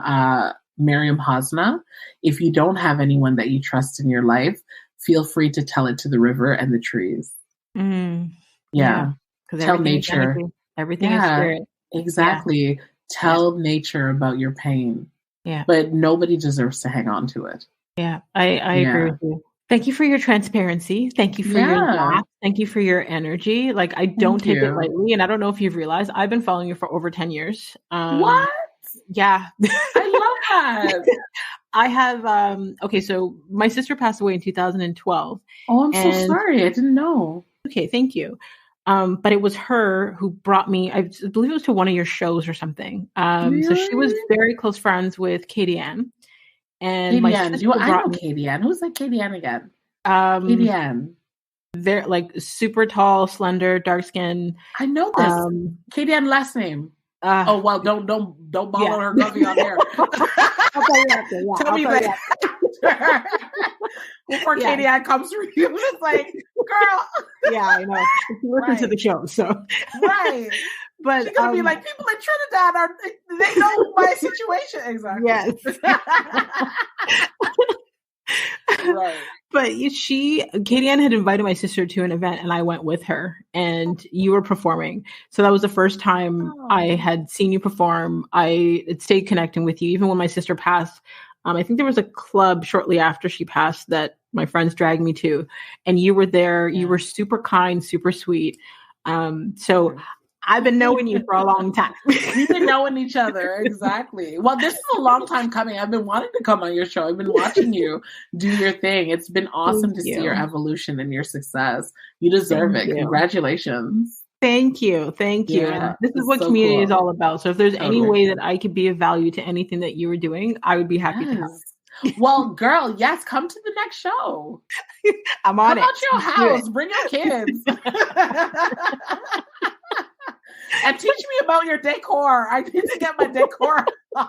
Miriam Hasna. If you don't have anyone that you trust in your life, feel free to tell it to the river and the trees. Yeah. Tell nature. Everything is spirit. Exactly. Yeah. Tell nature about your pain. Yeah. But nobody deserves to hang on to it. Yeah. I agree with you. Thank you for your transparency. Thank you for your laugh. Thank you for your energy. Like, I don't take it lightly. And I don't know if you've realized, I've been following you for over 10 years. What? Yeah. I love that. I have, okay, so my sister passed away in 2012. Oh, I'm so sorry. I didn't know. Okay, thank you. But it was her who brought me, I believe it was to one of your shows or something. Really? So she was very close friends with Katie Ann. And Katie Ann. I know Katie Ann. Who's that Katie Ann again? Katie Ann. They're like super tall, slender, dark skin. I know this. Katie Ann last name. Oh well, don't bother her coffee on there. Tell me that before Katie Ann comes for you. It's like, girl. Yeah, I know. She listens to the show, so right. But she's gonna be like, people in Trinidad they know my situation exactly. Yes. Right. But Katie Ann had invited my sister to an event and I went with her and you were performing. So that was the first time I had seen you perform. I had stayed connecting with you. Even when my sister passed, I think there was a club shortly after she passed that my friends dragged me to, and you were there. Yeah. You were super kind, super sweet. So I've been knowing you for a long time. We've been knowing each other. Exactly. Well, this is a long time coming. I've been wanting to come on your show. I've been watching you do your thing. It's been awesome to see your evolution and your success. You deserve it. Congratulations. Thank you. Thank you. Yeah, and this is what community is all about. So if there's any way that I could be of value to anything that you were doing, I would be happy to help. Well, girl, yes, come to the next show. I'm on it. Come out your house. Bring your kids. And teach me about your decor. I need to get my decor on.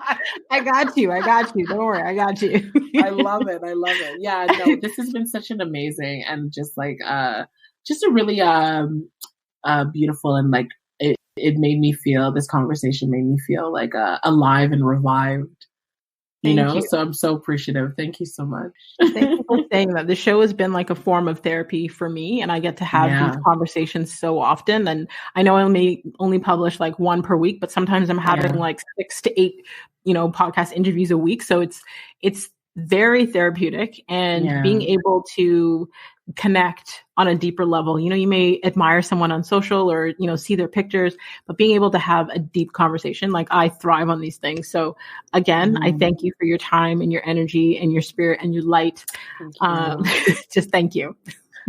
I got you. Don't worry. I got you. I love it. Yeah, no, this has been such an amazing and just like just a really beautiful, and like it made me feel, this conversation made me feel like alive and revived. Thank you. So I'm so appreciative. Thank you so much. Thank you for saying that. The show has been like a form of therapy for me, and I get to have these conversations so often. And I know I only publish like one per week, but sometimes I'm having like 6 to 8, podcast interviews a week. So it's very therapeutic, and being able to connect on a deeper level. You may admire someone on social or, see their pictures, but being able to have a deep conversation, like I thrive on these things. So again, I thank you for your time and your energy and your spirit and your light. Just thank you.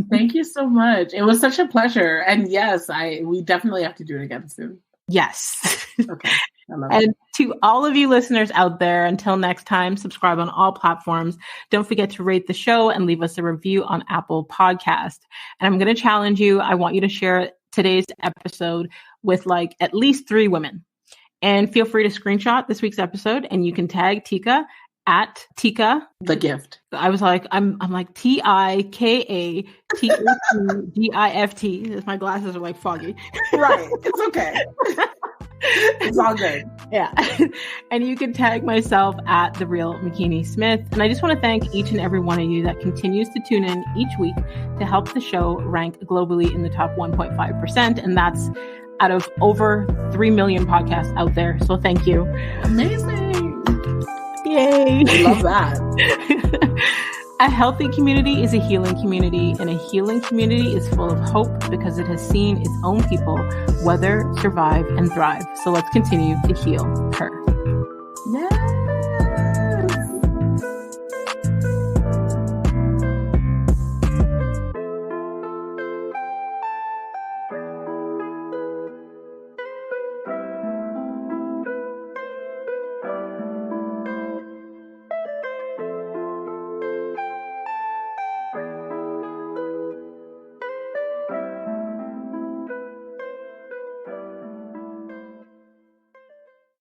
Thank you so much. It was such a pleasure. And yes, we definitely have to do it again soon. Yes. Okay. And to all of you listeners out there, until next time, subscribe on all platforms. Don't forget to rate the show and leave us a review on Apple Podcast. And I'm going to challenge you. I want you to share today's episode with like at least 3 women. And feel free to screenshot this week's episode, and you can tag Tika at Tika the Gift. I was like, I'm like TIKATHTGIFT. My glasses are like foggy. Right. It's okay. It's all good. Yeah. And you can tag myself at The Real McKinney Smith. And I just want to thank each and every one of you that continues to tune in each week to help the show rank globally in the top 1.5%. And that's out of over 3 million podcasts out there. So thank you. Amazing. Yay. I love that. A healthy community is a healing community, and a healing community is full of hope because it has seen its own people weather, survive, and thrive. So let's continue to heal her. Yeah.